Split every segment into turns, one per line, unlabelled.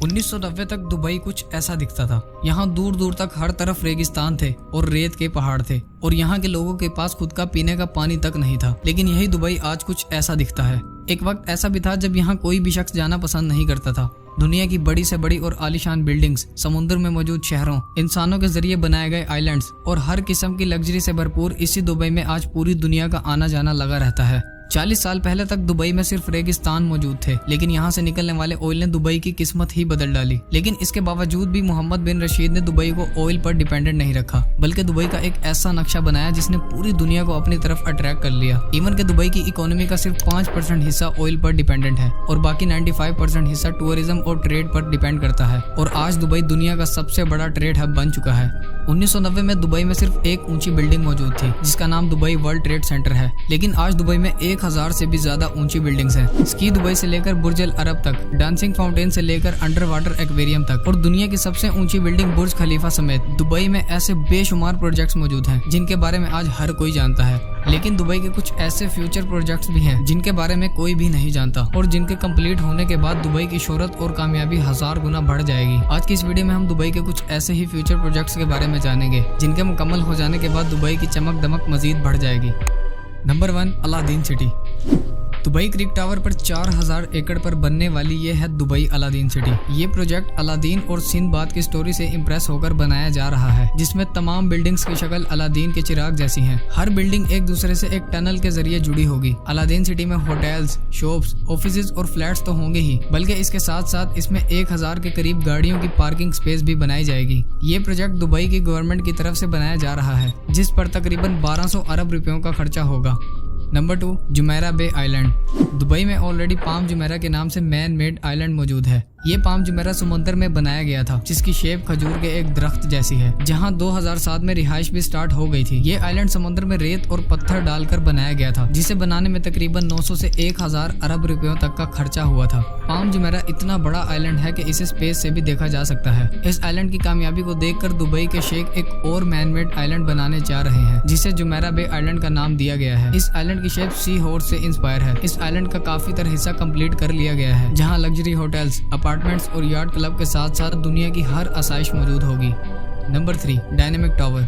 1990 तक दुबई कुछ ऐसा दिखता था। यहाँ दूर दूर तक हर तरफ रेगिस्तान थे और रेत के पहाड़ थे और यहाँ के लोगों के पास खुद का पीने का पानी तक नहीं था। लेकिन यही दुबई आज कुछ ऐसा दिखता है। एक वक्त ऐसा भी था जब यहाँ कोई भी शख्स जाना पसंद नहीं करता था। दुनिया की बड़ी से बड़ी और आलीशान बिल्डिंग्स, समुद्र में मौजूद शहरों, इंसानों के जरिए बनाए गए आइलैंड्स और हर किस्म की लग्जरी से भरपूर इसी दुबई में आज पूरी दुनिया का आना जाना लगा रहता है। 40 साल पहले तक दुबई में सिर्फ रेगिस्तान मौजूद थे, लेकिन यहाँ से निकलने वाले ऑयल ने दुबई की किस्मत ही बदल डाली। लेकिन इसके बावजूद भी मोहम्मद बिन रशीद ने दुबई को ऑयल पर डिपेंडेंट नहीं रखा, बल्कि दुबई का एक ऐसा नक्शा बनाया जिसने पूरी दुनिया को अपनी तरफ अट्रैक्ट कर लिया। इवन के दुबई की इकोनॉमी का सिर्फ 5% हिस्सा ऑयल पर डिपेंडेंट है और बाकी 95% हिस्सा टूरिज्म और ट्रेड पर डिपेंड करता है। और आज दुबई दुनिया का सबसे बड़ा ट्रेड हब बन चुका है। 1990 में दुबई में सिर्फ एक ऊंची बिल्डिंग मौजूद थी जिसका नाम दुबई वर्ल्ड ट्रेड सेंटर है, लेकिन आज दुबई में 1000 से भी ज्यादा ऊंची बिल्डिंग्स हैं। स्की दुबई से लेकर बुर्ज अल अरब तक, डांसिंग फाउंटेन से लेकर अंडर वाटर एक्वेरियम तक और दुनिया की सबसे ऊंची बिल्डिंग बुर्ज खलीफा समेत दुबई में ऐसे बेशुमार प्रोजेक्ट्स मौजूद हैं जिनके बारे में आज हर कोई जानता है। लेकिन दुबई के कुछ ऐसे फ्यूचर प्रोजेक्ट्स भी हैं जिनके बारे में कोई भी नहीं जानता और जिनके कंप्लीट होने के बाद दुबई की शोहरत और कामयाबी 1000 गुना बढ़ जाएगी। आज की इस वीडियो में हम दुबई के कुछ ऐसे ही फ्यूचर प्रोजेक्ट्स के बारे में जानेंगे जिनके मुकम्मल हो जाने के बाद दुबई की चमक दमक मजीद बढ़ जाएगी। Number 1, Aladdin city. दुबई क्रिक टावर पर 4000 एकड़ पर बनने वाली ये है दुबई अलादीन सिटी। ये प्रोजेक्ट अलादीन और सिंदबाद की स्टोरी से इम्प्रेस होकर बनाया जा रहा है, जिसमें तमाम बिल्डिंग्स की शक्ल अलादीन के चिराग जैसी हैं। हर बिल्डिंग एक दूसरे से एक टनल के जरिए जुड़ी होगी। अलादीन सिटी में होटल्स, शॉप्स, ऑफिसेज और फ्लैट्स तो होंगे ही, बल्कि इसके साथ साथ इसमें 1000 के करीब गाड़ियों की पार्किंग स्पेस भी बनाई जाएगी। ये प्रोजेक्ट दुबई की गवर्नमेंट की तरफ से बनाया जा रहा है, जिस पर तकरीबन 1200 अरब रुपयों का खर्चा होगा। नंबर 2, जुमेरा बे आइलैंड। दुबई में ऑलरेडी पाम जुमेरा के नाम से मैन मेड आइलैंड मौजूद है। ये पाम जुमेरा समुद्र में बनाया गया था, जिसकी शेप खजूर के एक दरख्त जैसी है, जहां 2007 में रिहाइश भी स्टार्ट हो गई थी। ये आइलैंड समुद्र में रेत और पत्थर डालकर बनाया गया था, जिसे बनाने में तकरीबन 900 से 1000 अरब रुपयों तक का खर्चा हुआ था। पाम जुमेरा इतना बड़ा आइलैंड है कि इसे स्पेस से भी देखा जा सकता है। इस आइलैंड की कामयाबी को देखकर दुबई के शेख एक और मैन मेड आइलैंड बनाने जा रहे हैं, जिसे जुमेरा बे आइलैंड का नाम दिया गया है। इस आइलैंड की शेप सी हॉर्स से इंस्पायर है। इस आइलैंड का काफी तरह हिस्सा कंप्लीट कर लिया गया है, जहाँ लग्जरी होटल्स, अपार्टमेंट्स और यार्ड क्लब के साथ साथ दुनिया की हर आसाइश मौजूद होगी। Number 3, dynamic tower.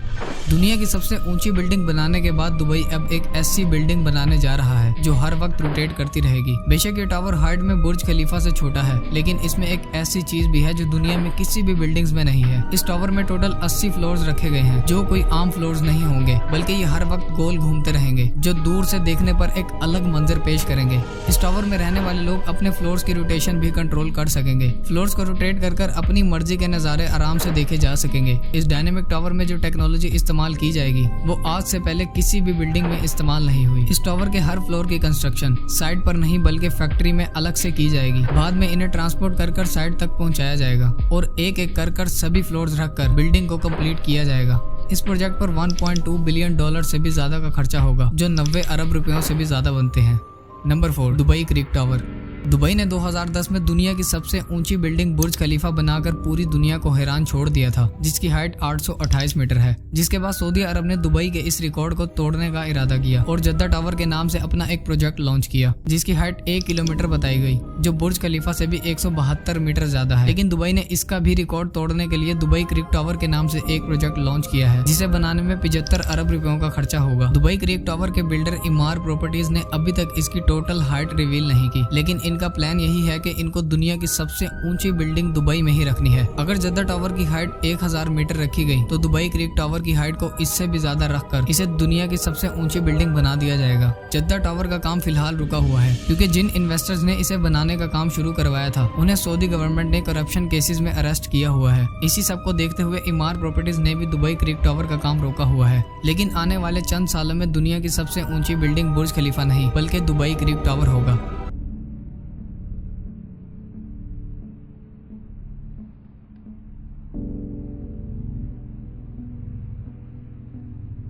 दुनिया की सबसे ऊंची बिल्डिंग बनाने के बाद दुबई अब एक ऐसी बिल्डिंग बनाने जा रहा है जो हर वक्त रोटेट करती रहेगी। बेशक ये टावर हाइट में बुर्ज खलीफा से छोटा है, लेकिन इसमें एक ऐसी चीज भी है जो दुनिया में किसी भी बिल्डिंग्स में नहीं है। इस टावर में टोटल 80 फ्लोर्स रखे गए हैं, जो कोई आम फ्लोर्स नहीं होंगे, बल्कि ये हर वक्त गोल घूमते रहेंगे, जो दूर से देखने पर एक अलग मंजर पेश करेंगे। इस टावर में रहने वाले लोग अपने फ्लोर्स की रोटेशन भी कंट्रोल कर सकेंगे। फ्लोर्स को रोटेट कर अपनी मर्जी के नजारे आराम से देखे जा सकेंगे। इस डायनेमिक टावर में जो टेक्नोलॉजी इस्तेमाल की जाएगी वो आज से पहले किसी भी बिल्डिंग में इस्तेमाल नहीं हुई। इस टावर के हर फ्लोर की कंस्ट्रक्शन साइट पर नहीं बल्कि फैक्ट्री में अलग से की जाएगी। बाद में इन्हें ट्रांसपोर्ट कर साइट तक पहुंचाया जाएगा और एक एक कर सभी फ्लोर्स रखकर बिल्डिंग को कंप्लीट किया जाएगा। इस प्रोजेक्ट पर 1.2 बिलियन डॉलर से भी ज्यादा का खर्चा होगा, जो 90 अरब रुपयों से भी ज्यादा बनते हैं। नंबर 4, दुबई क्रिक टावर। दुबई ने 2010 में दुनिया की सबसे ऊंची बिल्डिंग बुर्ज खलीफा बनाकर पूरी दुनिया को हैरान छोड़ दिया था, जिसकी हाइट 828 मीटर है। जिसके बाद सऊदी अरब ने दुबई के इस रिकॉर्ड को तोड़ने का इरादा किया और जद्दा टावर के नाम से अपना एक प्रोजेक्ट लॉन्च किया, जिसकी हाइट 1 किलोमीटर बताई गई, जो बुर्ज खलीफा से भी 172 मीटर ज्यादा है। लेकिन दुबई ने इसका भी रिकॉर्ड तोड़ने के लिए दुबई क्रिक टावर के नाम से एक प्रोजेक्ट लॉन्च किया है, जिसे बनाने में 75 अरब रुपयों का खर्चा होगा। दुबई क्रिक टावर के बिल्डर इमार प्रॉपर्टीज ने अभी तक इसकी टोटल हाइट रिवील नहीं की, लेकिन इनका प्लान यही है कि इनको दुनिया की सबसे ऊंची बिल्डिंग दुबई में ही रखनी है। अगर जद्दा टावर की हाइट 1000 मीटर रखी गई तो दुबई क्रिक टावर की हाइट को इससे भी ज्यादा रखकर इसे दुनिया की सबसे ऊंची बिल्डिंग बना दिया जाएगा। जद्दा टावर का काम फिलहाल रुका हुआ है, क्योंकि जिन इन्वेस्टर्स ने इसे बनाने का काम शुरू करवाया था उन्हें सऊदी गवर्नमेंट ने करप्शन केसेस में अरेस्ट किया हुआ है। इसी सब को देखते हुए इमार प्रॉपर्टीज ने भी दुबई क्रिक टावर का काम रोका हुआ है। लेकिन आने वाले चंद सालों में दुनिया की सबसे ऊंची बिल्डिंग बुर्ज खलीफा नहीं बल्कि दुबई क्रिक टावर होगा।